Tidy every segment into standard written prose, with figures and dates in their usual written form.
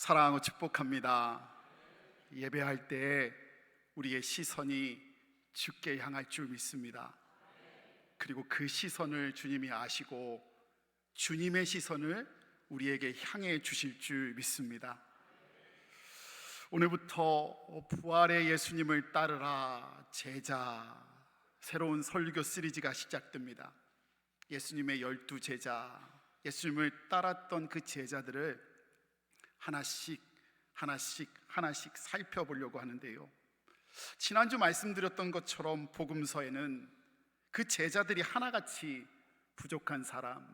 사랑하고 축복합니다. 예배할 때 우리의 시선이 주께 향할 줄 믿습니다. 그리고 그 시선을 주님이 아시고 주님의 시선을 우리에게 향해 주실 줄 믿습니다. 오늘부터 부활의 예수님을 따르라 제자, 새로운 설교 시리즈가 시작됩니다. 예수님의 12제자, 예수님을 따랐던 그 제자들을 하나씩 살펴보려고 하는데요, 지난주 말씀드렸던 것처럼 복음서에는 그 제자들이 하나같이 부족한 사람,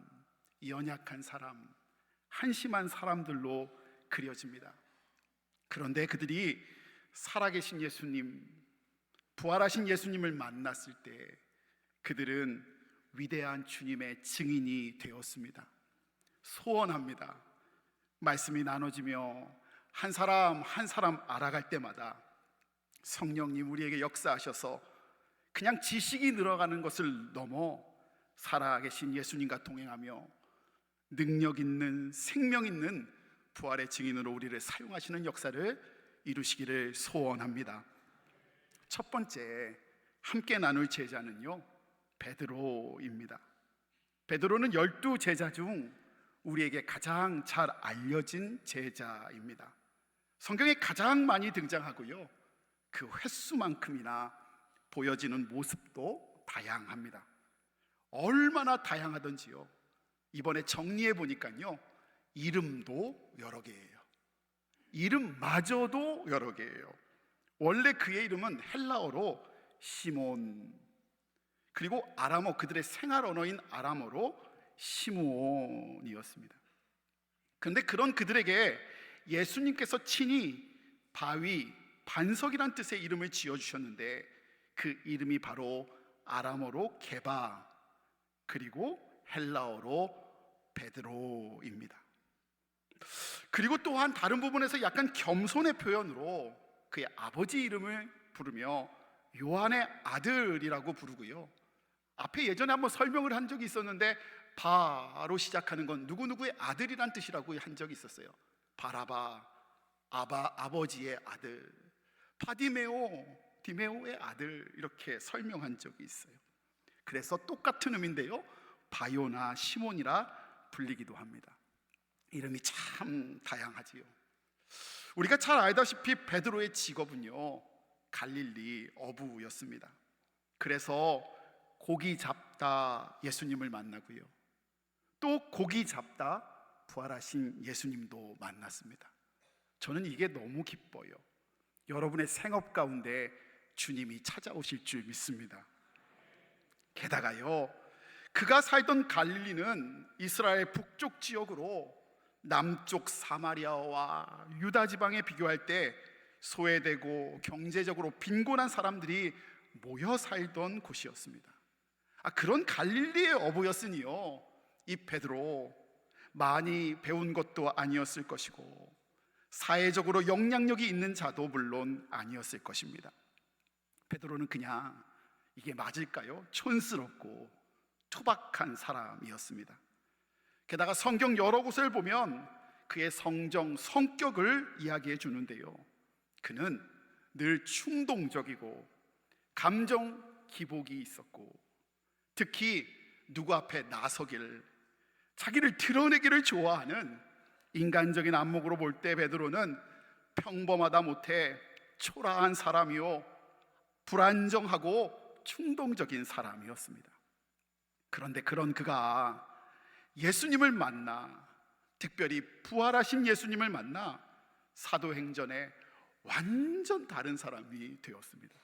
연약한 사람, 한심한 사람들로 그려집니다. 그런데 그들이 살아계신 예수님, 부활하신 예수님을 만났을 때 그들은 위대한 주님의 증인이 되었습니다. 소원합니다. 말씀이 나눠지며 한 사람 한 사람 알아갈 때마다 성령님 우리에게 역사하셔서 그냥 지식이 늘어가는 것을 넘어 살아계신 예수님과 동행하며 능력 있는, 생명 있는 부활의 증인으로 우리를 사용하시는 역사를 이루시기를 소원합니다. 첫 번째 함께 나눌 제자는요, 베드로입니다. 베드로는 12제자 중 우리에게 가장 잘 알려진 제자입니다. 성경에 가장 많이 등장하고요, 그 횟수만큼이나 보여지는 모습도 다양합니다. 얼마나 다양하던지요, 이번에 정리해 보니까요, 이름도 여러 개예요. 이름마저도 여러 개예요. 원래 그의 이름은 헬라어로 시몬, 그리고 아람어, 그들의 생활 언어인 아람어로 시므온이었습니다. 그런데 그런 그들에게 예수님께서 친히 바위, 반석이란 뜻의 이름을 지어주셨는데 그 이름이 바로 아람어로 게바, 그리고 헬라어로 베드로입니다. 그리고 또한 다른 부분에서 약간 겸손의 표현으로 그의 아버지 이름을 부르며 요한의 아들이라고 부르고요, 앞에 예전에 한번 설명을 한 적이 있었는데 바로 시작하는 건 누구누구의 아들이란 뜻이라고 한 적이 있었어요. 바라바, 아버지의 아들, 디메오의 아들, 이렇게 설명한 적이 있어요. 그래서 똑같은 의미인데요, 바요나 시몬이라 불리기도 합니다. 이름이 참 다양하지요. 우리가 잘 알다시피 베드로의 직업은요, 갈릴리 어부였습니다. 그래서 고기 잡다 예수님을 만나고요, 또 고기 잡다 부활하신 예수님도 만났습니다. 저는 이게 너무 기뻐요. 여러분의 생업 가운데 주님이 찾아오실 줄 믿습니다. 게다가요, 그가 살던 갈릴리는 이스라엘 북쪽 지역으로 남쪽 사마리아와 유다 지방에 비교할 때 소외되고 경제적으로 빈곤한 사람들이 모여 살던 곳이었습니다. 그런 갈릴리의 어부였으니요, 이 베드로 많이 배운 것도 아니었을 것이고 사회적으로 영향력이 있는 자도 물론 아니었을 것입니다. 베드로는 그냥 이게 맞을까요? 촌스럽고 투박한 사람이었습니다. 게다가 성경 여러 곳을 보면 그의 성격을 이야기해 주는데요, 그는 늘 충동적이고 감정 기복이 있었고 특히 누구 앞에 나서기를, 자기를 드러내기를 좋아하는 인간적인 안목으로 볼 때 베드로는 평범하다 못해 초라한 사람이요, 불안정하고 충동적인 사람이었습니다. 그런데 그런 그가 예수님을 만나, 특별히 부활하신 예수님을 만나 사도행전에 완전 다른 사람이 되었습니다.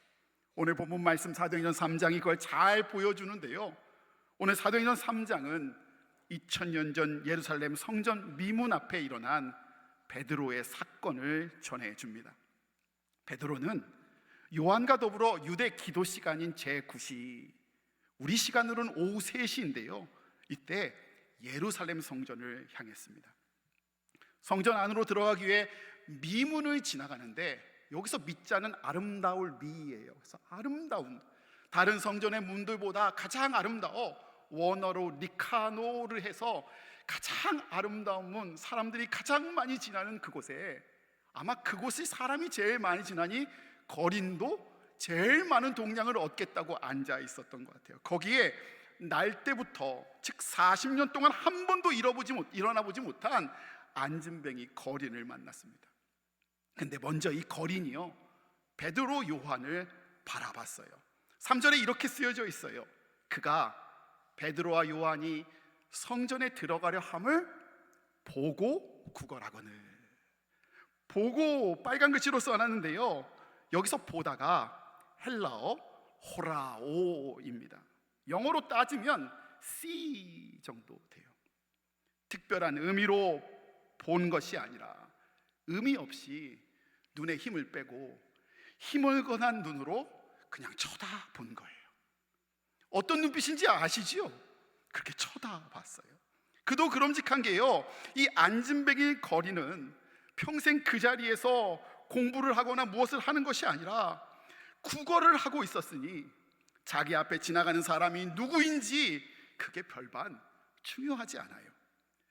오늘 본문 말씀 사도행전 3장이 그걸 잘 보여주는데요, 오늘 사도행전 3장은 2000년 전 예루살렘 성전 미문 앞에 일어난 베드로의 사건을 전해줍니다. 베드로는 요한과 더불어 유대 기도 시간인 제9시, 우리 시간으로는 오후 3시인데요, 이때 예루살렘 성전을 향했습니다. 성전 안으로 들어가기 위해 미문을 지나가는데 여기서 미자는 아름다울 미예요. 그래서 아름다운, 다른 성전의 문들보다 가장 아름다워 원어로 니카노를 해서 가장 아름다운 문, 사람들이 가장 많이 지나는 그곳에, 아마 그곳이 사람이 제일 많이 지나니 거린도 제일 많은 동량을 얻겠다고 앉아 있었던 것 같아요. 거기에 날 때부터, 즉 40년 동안 한 번도 일어나 보지 못한 안진뱅이 거린을 만났습니다. 근데 먼저 이 거린이요, 베드로 요한을 바라봤어요. 3절에 이렇게 쓰여져 있어요. 그가 베드로와 요한이 성전에 들어가려 함을 보고 구걸하거늘. 보고 빨간 글씨로 써놨는데요, 여기서 보다가 헬라어 호라오입니다. 영어로 따지면 see 정도 돼요. 특별한 의미로 본 것이 아니라 의미 없이 눈에 힘을 빼고 힘을 건한 눈으로 그냥 쳐다본 거예요. 어떤 눈빛인지 아시지요? 그렇게 쳐다봤어요. 그도 그럼직한 게요, 이 안진뱅이 거리는 평생 그 자리에서 공부를 하거나 무엇을 하는 것이 아니라 구걸을 하고 있었으니 자기 앞에 지나가는 사람이 누구인지 그게 별반 중요하지 않아요.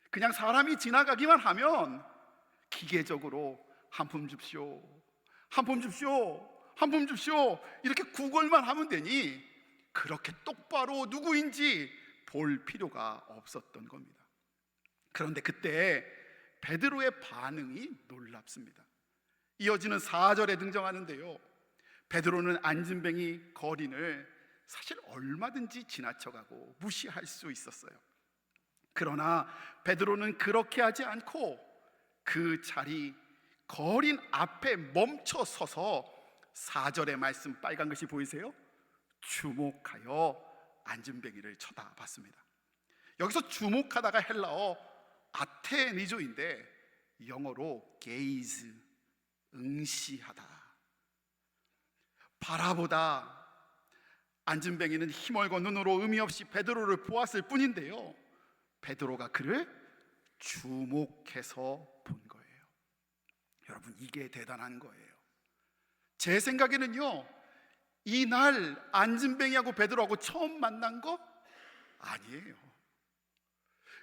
그냥 사람이 지나가기만 하면 기계적으로 한 품 줍쇼, 한 품 줍쇼, 한 품 줍쇼 이렇게 구걸만 하면 되니 그렇게 똑바로 누구인지 볼 필요가 없었던 겁니다. 그런데 그때 베드로의 반응이 놀랍습니다. 이어지는 4절에 등장하는데요, 베드로는 안진뱅이 거린을 사실 얼마든지 지나쳐가고 무시할 수 있었어요. 그러나 베드로는 그렇게 하지 않고 그 자리 거린 앞에 멈춰 서서 4절의 말씀, 빨간 글씨 보이세요? 주목하여 안진뱅이를 쳐다봤습니다. 여기서 주목하다가 헬라어 아테니조인데 영어로 gaze, 응시하다, 바라보다. 안진뱅이는 힘얼건 눈으로 의미 없이 베드로를 보았을 뿐인데요, 베드로가 그를 주목해서 본 거예요. 여러분, 이게 대단한 거예요. 제 생각에는요, 이날 안진뱅이하고 베드로하고 처음 만난 거 아니에요.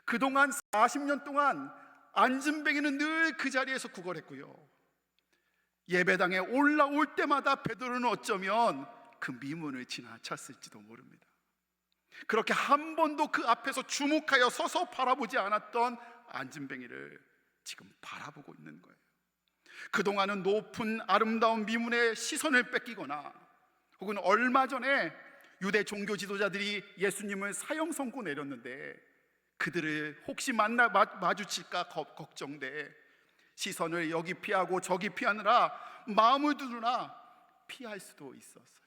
그동안 40년 동안 안진뱅이는 늘 그 자리에서 구걸했고요, 예배당에 올라올 때마다 베드로는 어쩌면 그 미문을 지나쳤을지도 모릅니다. 그렇게 한 번도 그 앞에서 주목하여 서서 바라보지 않았던 안진뱅이를 지금 바라보고 있는 거예요. 그동안은 높은 아름다운 미문의 시선을 뺏기거나, 혹은 얼마 전에 유대 종교 지도자들이 예수님을 사형 선고 내렸는데 그들을 혹시 마주칠까 걱정돼 시선을 여기 피하고 저기 피하느라 마음을 두르나 피할 수도 있었어요.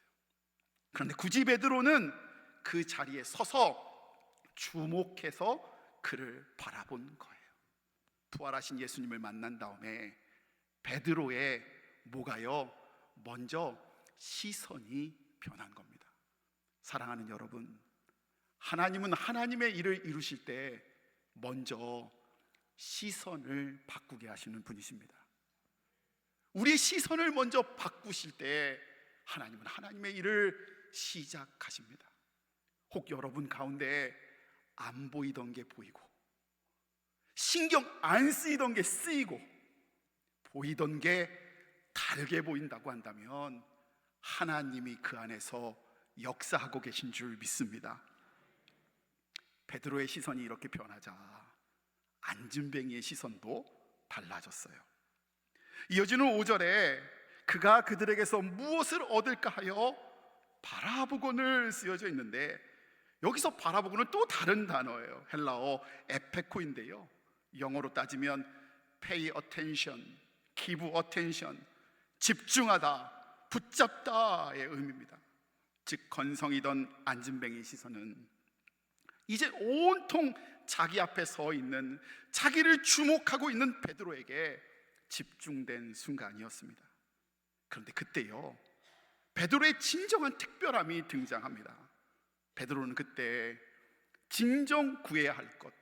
그런데 굳이 베드로는 그 자리에 서서 주목해서 그를 바라본 거예요. 부활하신 예수님을 만난 다음에 베드로의 뭐가요? 먼저 시선이 변한 겁니다. 사랑하는 여러분, 하나님은 하나님의 일을 이루실 때 먼저 시선을 바꾸게 하시는 분이십니다. 우리의 시선을 먼저 바꾸실 때 하나님은 하나님의 일을 시작하십니다. 혹 여러분 가운데 안 보이던 게 보이고, 신경 안 쓰이던 게 쓰이고, 보이던 게 다르게 보인다고 한다면 하나님이 그 안에서 역사하고 계신 줄 믿습니다. 베드로의 시선이 이렇게 변하자 안진뱅이의 시선도 달라졌어요. 이어지는 5절에 그가 그들에게서 무엇을 얻을까 하여 바라보고는 쓰여져 있는데, 여기서 바라보고는 또 다른 단어예요. 헬라어 에페코인데요, 영어로 따지면 pay attention, give attention, 집중하다, 붙잡다의 의미입니다. 즉 건성이던 안진뱅이 시선은 이제 온통 자기 앞에 서 있는, 자기를 주목하고 있는 베드로에게 집중된 순간이었습니다. 그런데 그때요, 베드로의 진정한 특별함이 등장합니다. 베드로는 그때 진정 구해야 할 것,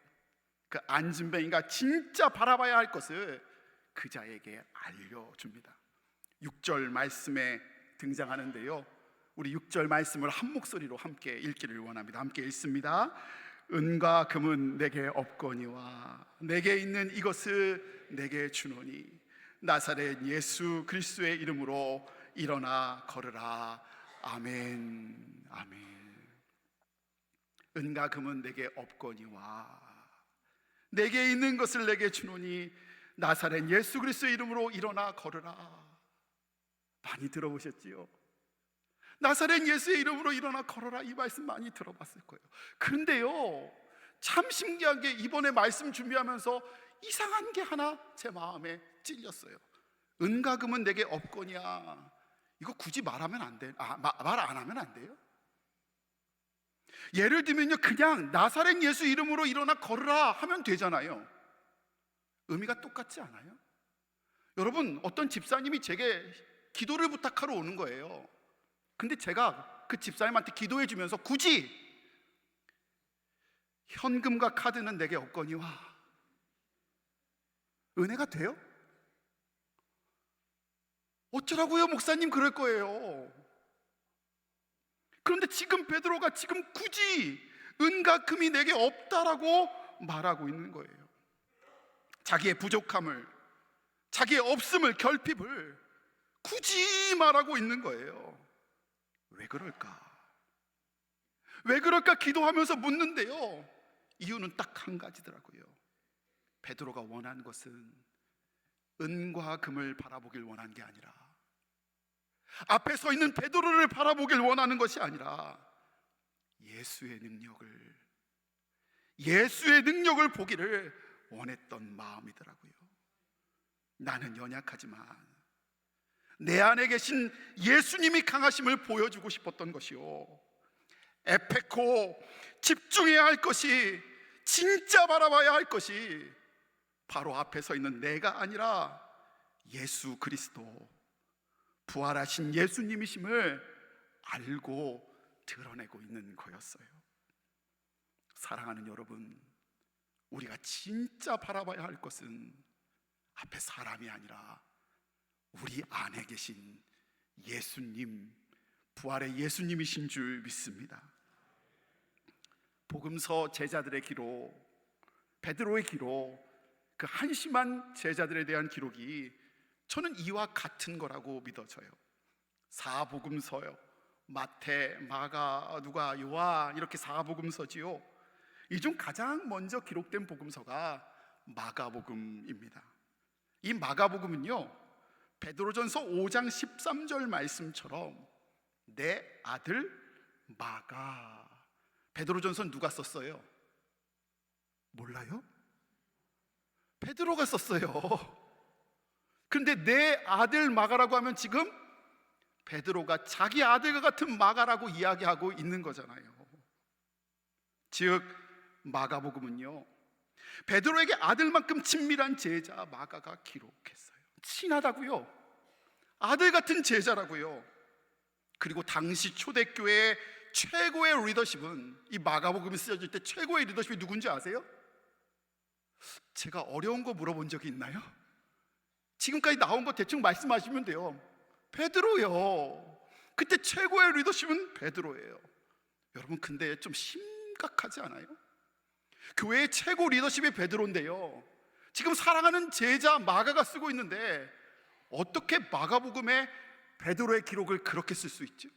그 안진뱅이가 진짜 바라봐야 할 것을 그자에게 알려줍니다. 6절 말씀에 등장하는데요, 우리 6절 말씀을 한 목소리로 함께 읽기를 원합니다. 함께 읽습니다. 은과 금은 내게 없거니와 내게 있는 이것을 내게 주노니 나사렛 예수 그리스도의 이름으로 일어나 걸으라. 아멘. 아멘. 은과 금은 내게 없거니와 내게 있는 것을 내게 주노니 나사렛 예수 그리스도의 이름으로 일어나 걸으라. 많이 들어보셨지요? 나사렛 예수의 이름으로 일어나 걸어라, 이 말씀 많이 들어봤을 거예요. 그런데요, 참 신기한 게 이번에 말씀 준비하면서 이상한 게 하나 제 마음에 찔렸어요. 은과 금은 내게 없거냐, 이거 굳이 말하면 안 돼. 말 안 하면 안 돼요? 예를 들면요, 그냥 나사렛 예수 이름으로 일어나 걸으라 하면 되잖아요. 의미가 똑같지 않아요? 여러분, 어떤 집사님이 제게 기도를 부탁하러 오는 거예요. 근데 제가 그 집사님한테 기도해 주면서 굳이 현금과 카드는 내게 없거니와, 은혜가 돼요? 어쩌라고요, 목사님? 그럴 거예요. 그런데 지금 베드로가 지금 굳이 은과 금이 내게 없다라고 말하고 있는 거예요. 자기의 부족함을, 자기의 없음을, 결핍을 굳이 말하고 있는 거예요. 왜 그럴까? 왜 그럴까 기도하면서 묻는데요, 이유는 딱 한 가지더라고요. 베드로가 원한 것은 은과 금을 바라보길 원한 게 아니라, 앞에 서 있는 베드로를 바라보길 원하는 것이 아니라 예수의 능력을 보기를 원했던 마음이더라고요. 나는 연약하지만 내 안에 계신 예수님이 강하심을 보여주고 싶었던 것이요, 에페코, 집중해야 할 것이, 진짜 바라봐야 할 것이 바로 앞에 서 있는 내가 아니라 예수 그리스도, 부활하신 예수님이심을 알고 드러내고 있는 거였어요. 사랑하는 여러분, 우리가 진짜 바라봐야 할 것은 앞에 사람이 아니라 우리 안에 계신 예수님, 부활의 예수님이신 줄 믿습니다. 복음서 제자들의 기록, 베드로의 기록, 그 한심한 제자들에 대한 기록이 저는 이와 같은 거라고 믿어져요. 사복음서요, 마태, 마가, 누가, 요한, 이렇게 사복음서지요. 이 중 가장 먼저 기록된 복음서가 마가복음입니다. 이 마가복음은요, 베드로전서 5장 13절 말씀처럼 내 아들 마가, 베드로전서 누가 썼어요? 몰라요? 베드로가 썼어요. 그런데 내 아들 마가라고 하면 지금 베드로가 자기 아들과 같은 마가라고 이야기하고 있는 거잖아요. 즉 마가복음은요, 베드로에게 아들만큼 친밀한 제자 마가가 기록했어요. 친하다고요, 아들 같은 제자라고요. 그리고 당시 초대교회의 최고의 리더십은, 이 마가복음이 쓰여질 때 최고의 리더십이 누군지 아세요? 제가 어려운 거 물어본 적이 있나요? 지금까지 나온 거 대충 말씀하시면 돼요. 베드로요. 그때 최고의 리더십은 베드로예요. 여러분, 근데 좀 심각하지 않아요? 교회의 최고 리더십이 베드로인데요, 지금 사랑하는 제자 마가가 쓰고 있는데 어떻게 마가복음에 베드로의 기록을 그렇게 쓸 수 있죠?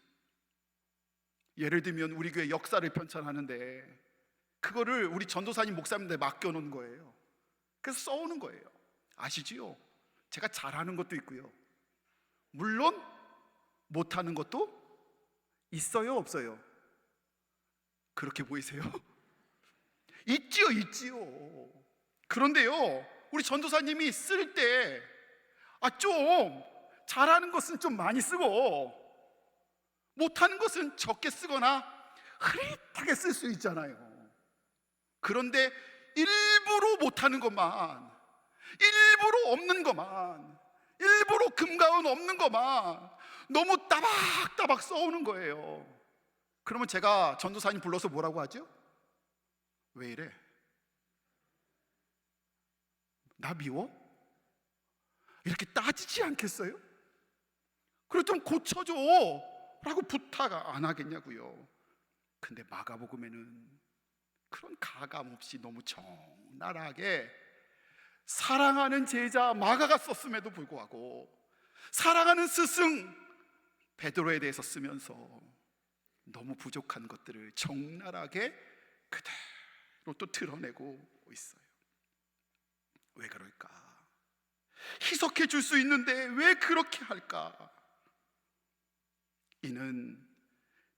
예를 들면 우리 교회 역사를 편찬하는데 그거를 우리 전도사님 목사님한테 맡겨놓은 거예요. 그래서 써오는 거예요. 아시지요? 제가 잘하는 것도 있고요, 물론 못하는 것도 있어요, 없어요? 그렇게 보이세요? 있지요. 그런데요, 우리 전도사님이 쓸 때 좀 잘하는 것은 좀 많이 쓰고 못하는 것은 적게 쓰거나 흐릿하게 쓸 수 있잖아요. 그런데 일부러 못하는 것만, 일부러 없는 것만, 일부러 금가운 없는 것만 너무 따박따박 써오는 거예요. 그러면 제가 전도사님 불러서 뭐라고 하죠? 왜 이래? 나 미워? 이렇게 따지지 않겠어요? 그래 좀 고쳐줘 라고 부탁 안 하겠냐고요. 근데 마가복음에는 그런 가감 없이 너무 적나라하게 사랑하는 제자 마가가 썼음에도 불구하고 사랑하는 스승 베드로에 대해서 쓰면서 너무 부족한 것들을 적나라하게 그대로 또 드러내고 있어요. 왜 그럴까? 희석해 줄 수 있는데 왜 그렇게 할까? 이는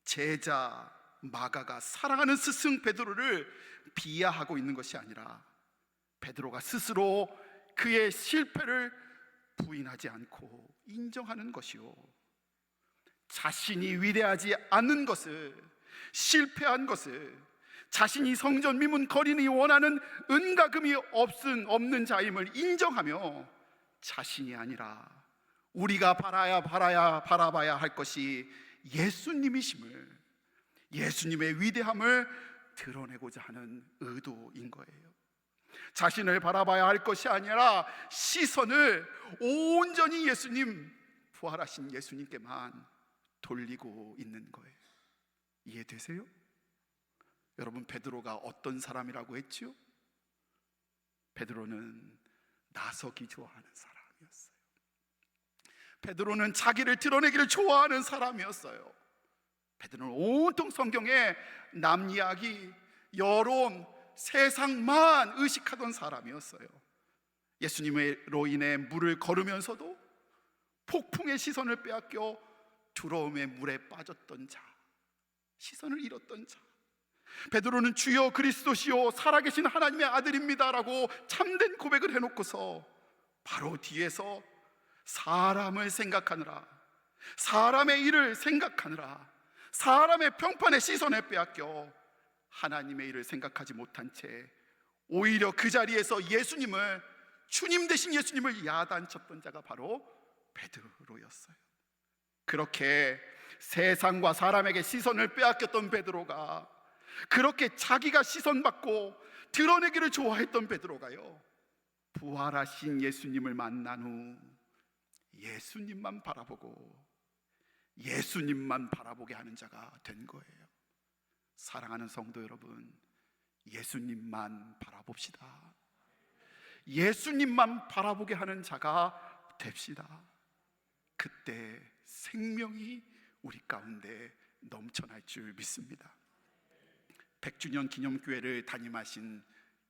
제자 마가가 사랑하는 스승 베드로를 비하하고 있는 것이 아니라 베드로가 스스로 그의 실패를 부인하지 않고 인정하는 것이요, 자신이 위대하지 않은 것을, 실패한 것을, 자신이 성전 미문 거린이 원하는 은과 금이 없는 자임을 인정하며 자신이 아니라 우리가 바라봐야 할 것이 예수님이심을, 예수님의 위대함을 드러내고자 하는 의도인 거예요. 자신을 바라봐야 할 것이 아니라 시선을 온전히 예수님, 부활하신 예수님께만 돌리고 있는 거예요. 이해되세요? 여러분, 베드로가 어떤 사람이라고 했지요? 베드로는 나서기 좋아하는 사람이었어요. 베드로는 자기를 드러내기를 좋아하는 사람이었어요. 베드로는 온통 성경에 남 이야기, 여론, 세상만 의식하던 사람이었어요. 예수님으로 인해 물을 걸으면서도 폭풍의 시선을 빼앗겨 두려움의 물에 빠졌던 자, 시선을 잃었던 자. 베드로는 주여 그리스도시요 살아계신 하나님의 아들입니다라고 참된 고백을 해놓고서 바로 뒤에서 사람을 생각하느라, 사람의 일을 생각하느라, 사람의 평판의 시선에 빼앗겨 하나님의 일을 생각하지 못한 채 오히려 그 자리에서 예수님을, 주님 되신 예수님을 야단쳤던 자가 바로 베드로였어요. 그렇게 세상과 사람에게 시선을 빼앗겼던 베드로가, 그렇게 자기가 시선받고 드러내기를 좋아했던 베드로가요, 부활하신 예수님을 만난 후 예수님만 바라보고 예수님만 바라보게 하는 자가 된 거예요. 사랑하는 성도 여러분, 예수님만 바라봅시다. 예수님만 바라보게 하는 자가 됩시다. 그때 생명이 우리 가운데 넘쳐날 줄 믿습니다. 100주년 기념교회를 담임하신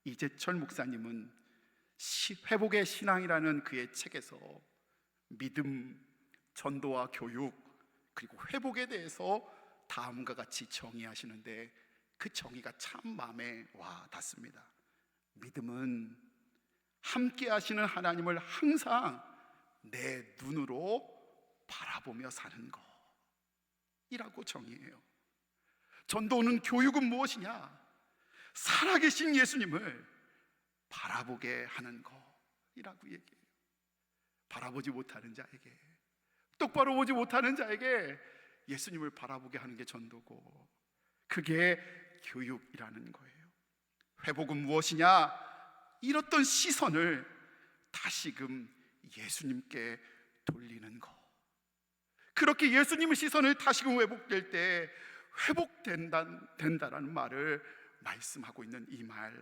이재철 목사님은 회복의 신앙이라는 그의 책에서 믿음, 전도와 교육, 그리고 회복에 대해서 다음과 같이 정의하시는데 그 정의가 참 마음에 와 닿습니다. 믿음은 함께 하시는 하나님을 항상 내 눈으로 바라보며 사는 것이라고 정의해요. 전도는, 교육은 무엇이냐? 살아계신 예수님을 바라보게 하는 것이라고 얘기해요. 바라보지 못하는 자에게, 똑바로 보지 못하는 자에게 예수님을 바라보게 하는 게 전도고, 그게 교육이라는 거예요. 회복은 무엇이냐? 잃었던 시선을 다시금 예수님께 돌리는 것. 그렇게 예수님의 시선을 다시금 회복될 때 회복된다라는 말을 말씀하고 있는 이 말,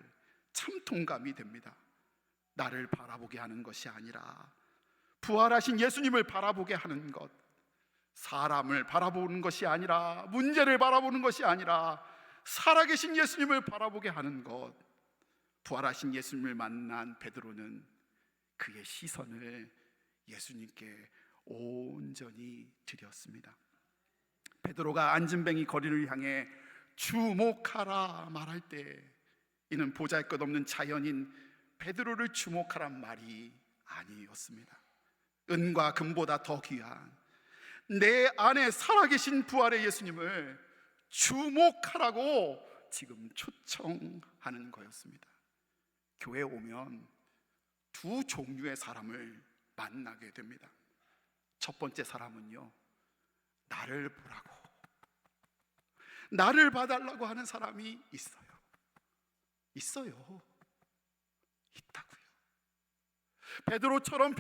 참 동감이 됩니다. 나를 바라보게 하는 것이 아니라 부활하신 예수님을 바라보게 하는 것, 사람을 바라보는 것이 아니라, 문제를 바라보는 것이 아니라 살아계신 예수님을 바라보게 하는 것. 부활하신 예수님을 만난 베드로는 그의 시선을 예수님께 온전히 드렸습니다. 베드로가 안진뱅이 거리를 향해 주목하라 말할 때, 이는 보잘것없는 자연인 베드로를 주목하란 말이 아니었습니다. 은과 금보다 더 귀한 내 안에 살아계신 부활의 예수님을 주목하라고 지금 초청하는 거였습니다. 교회에 오면 두 종류의 사람을 만나게 됩니다. 첫 번째 사람은요, 나를 보라고, 나를 봐달라고 하는 사람이 있어요. 있다고요. 베드로처럼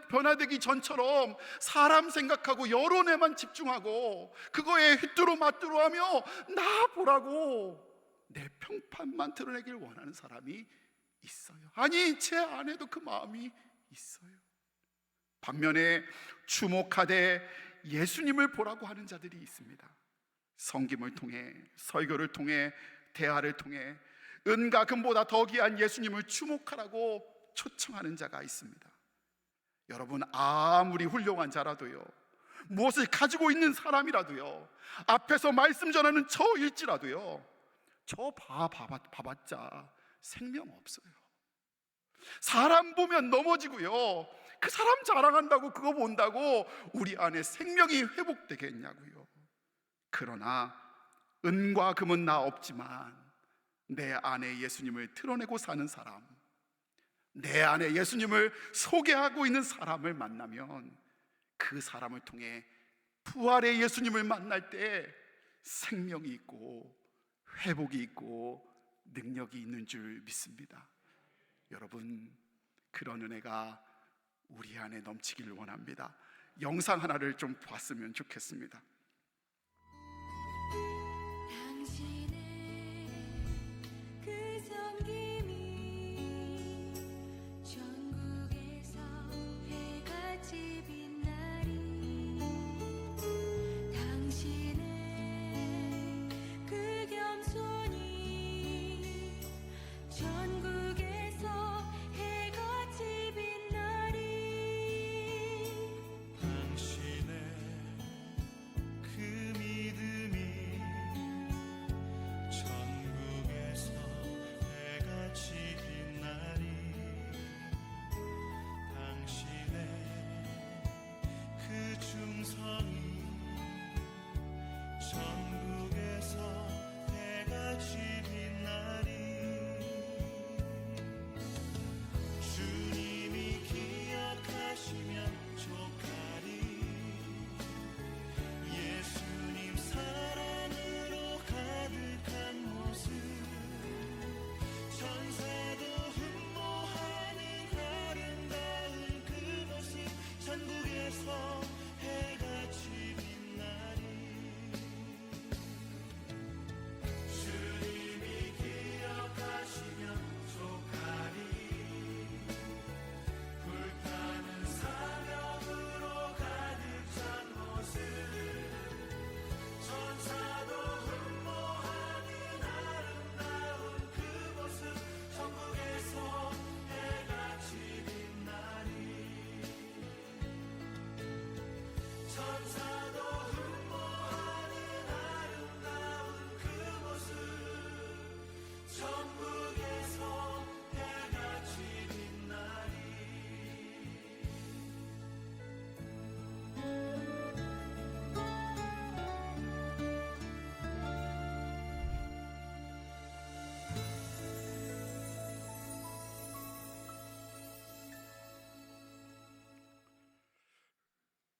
변화되기 전처럼 사람 생각하고 여론에만 집중하고 그거에 휘뚜루마뚜루하며 나 보라고, 내 평판만 드러내길 원하는 사람이 있어요. 아니, 제 안에도 그 마음이 있어요. 반면에 주목하되 예수님을 보라고 하는 자들이 있습니다. 성김을 통해, 설교를 통해, 대화를 통해 은과 금보다 더 귀한 예수님을 주목하라고 초청하는 자가 있습니다. 여러분, 아무리 훌륭한 자라도요, 무엇을 가지고 있는 사람이라도요, 앞에서 말씀 전하는 저일지라도요, 저 봐봤자 생명 없어요. 사람 보면 넘어지고요, 그 사람 자랑한다고 그거 본다고 우리 안에 생명이 회복되겠냐고요. 그러나 은과 금은 나 없지만 내 안에 예수님을 드러내고 사는 사람, 내 안에 예수님을 소개하고 있는 사람을 만나면 그 사람을 통해 부활의 예수님을 만날 때 생명이 있고 회복이 있고 능력이 있는 줄 믿습니다. 여러분, 그런 은혜가 우리 안에 넘치기를 원합니다. 영상 하나를 좀 봤으면 좋겠습니다.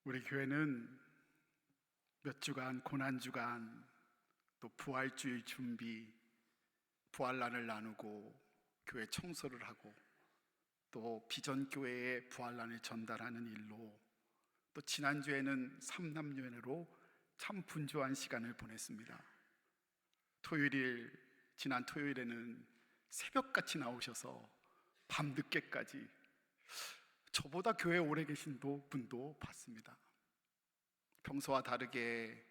우리 교회는 몇 주간, 고난주간, 또 부활주일 준비, 부활란을 나누고 교회 청소를 하고 또 비전교회에 부활란을 전달하는 일로, 또 지난주에는 삼남요회로 참 분주한 시간을 보냈습니다. 지난 토요일에는 새벽같이 나오셔서 밤늦게까지, 저보다 교회에 오래 계신 분도 봤습니다. 평소와 다르게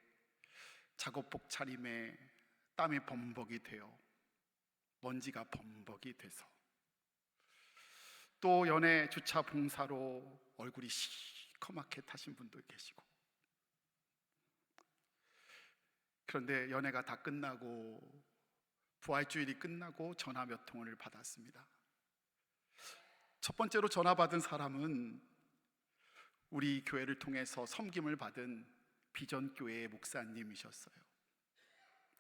작업복 차림에 땀이 범벅이 되어, 먼지가 범벅이 돼서, 또 연애 주차 봉사로 얼굴이 시커멓게 타신 분도 계시고, 그런데 연애가 다 끝나고 부활주일이 끝나고 전화 몇 통을 받았습니다. 첫 번째로 전화 받은 사람은 우리 교회를 통해서 섬김을 받은 비전교회의 목사님이셨어요.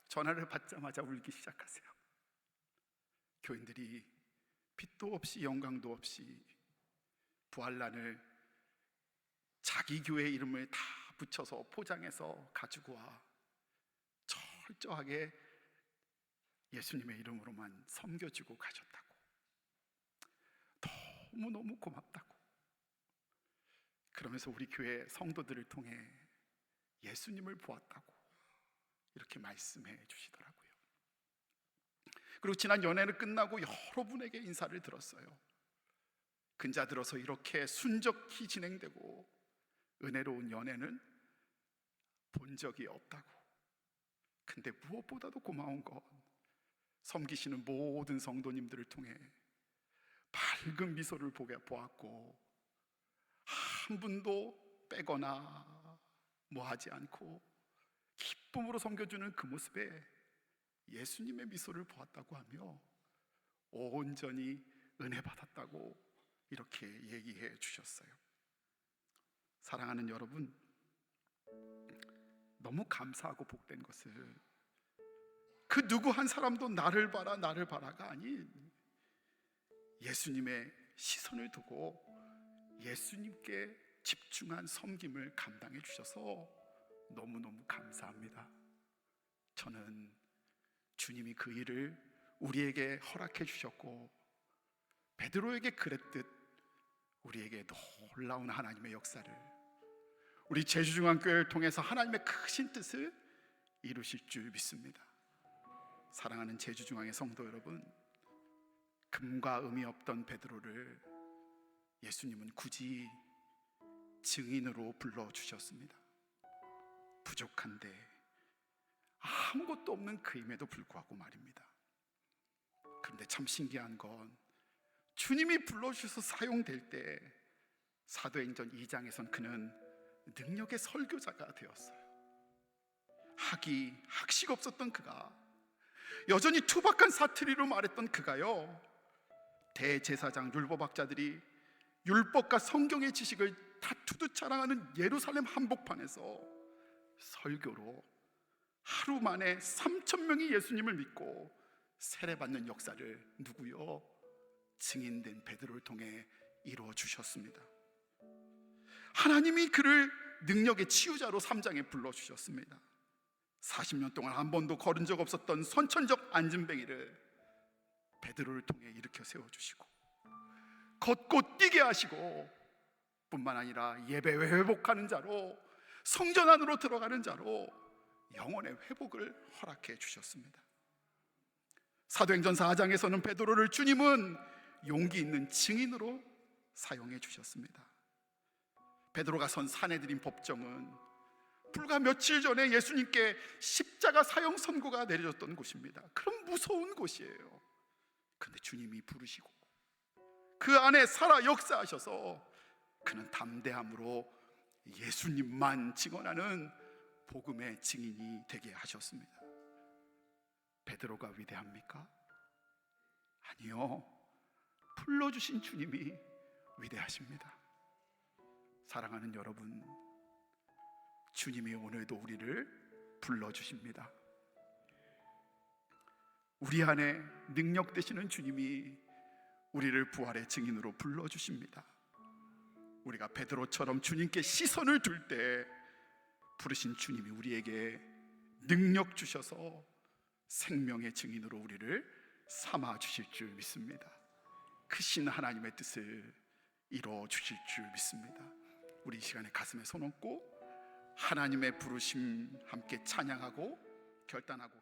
전화를 받자마자 울기 시작하세요. 교인들이 빛도 없이 영광도 없이 부활란을 자기 교회 이름을 다 붙여서 포장해서 가지고 와 철저하게 예수님의 이름으로만 섬겨주고 가셨다고, 너무너무 고맙다고, 그러면서 우리 교회 성도들을 통해 예수님을 보았다고 이렇게 말씀해 주시더라고요. 그리고 지난 연애는 끝나고 여러분에게 인사를 들었어요. 근자 들어서 이렇게 순적히 진행되고 은혜로운 연애는 본 적이 없다고. 근데 무엇보다도 고마운 건 섬기시는 모든 성도님들을 통해 밝은 미소를 보았고, 한 분도 빼거나 뭐하지 않고 기쁨으로 섬겨주는 그 모습에 예수님의 미소를 보았다고 하며 온전히 은혜 받았다고 이렇게 얘기해 주셨어요. 사랑하는 여러분, 너무 감사하고 복된 것을 그 누구 한 사람도 나를 봐라가 아닌 예수님의 시선을 두고 예수님께 집중한 섬김을 감당해 주셔서 너무너무 감사합니다. 저는 주님이 그 일을 우리에게 허락해 주셨고, 베드로에게 그랬듯 우리에게 놀라운 하나님의 역사를, 우리 제주중앙교회를 통해서 하나님의 크신 뜻을 이루실 줄 믿습니다. 사랑하는 제주중앙의 성도 여러분, 금과 음이 없던 베드로를 예수님은 굳이 증인으로 불러주셨습니다. 부족한데 아무것도 없는 그임에도 불구하고 말입니다. 그런데 참 신기한 건 주님이 불러주셔서 사용될 때 사도행전 2장에선 그는 능력의 설교자가 되었어요. 학식 없었던 그가, 여전히 투박한 사투리로 말했던 그가요, 대제사장 율법학자들이 율법과 성경의 지식을 다투듯 자랑하는 예루살렘 한복판에서 설교로 하루 만에 3,000명이 예수님을 믿고 세례받는 역사를 누구요? 증인된 베드로를 통해 이루어 주셨습니다. 하나님이 그를 능력의 치유자로 3장에 불러주셨습니다. 40년 동안 한 번도 걸은 적 없었던 선천적 안진뱅이를 베드로를 통해 일으켜 세워주시고, 걷고 뛰게 하시고, 뿐만 아니라 예배 회복하는 자로, 성전 안으로 들어가는 자로 영혼의 회복을 허락해 주셨습니다. 사도행전 4장에서는 베드로를 주님은 용기 있는 증인으로 사용해 주셨습니다. 베드로가 선 사내들인 법정은 불과 며칠 전에 예수님께 십자가 사형 선고가 내려졌던 곳입니다. 그런 무서운 곳이에요. 근데 주님이 부르시고 그 안에 살아 역사하셔서 그는 담대함으로 예수님만 증언하는 복음의 증인이 되게 하셨습니다. 베드로가 위대합니까? 아니요, 불러주신 주님이 위대하십니다. 사랑하는 여러분, 주님이 오늘도 우리를 불러주십니다. 우리 안에 능력 되시는 주님이 우리를 부활의 증인으로 불러주십니다. 우리가 베드로처럼 주님께 시선을 둘 때 부르신 주님이 우리에게 능력 주셔서 생명의 증인으로 우리를 삼아 주실 줄 믿습니다. 크신 하나님의 뜻을 이루어 주실 줄 믿습니다. 우리 이 시간에 가슴에 손 얹고 하나님의 부르심 함께 찬양하고 결단하고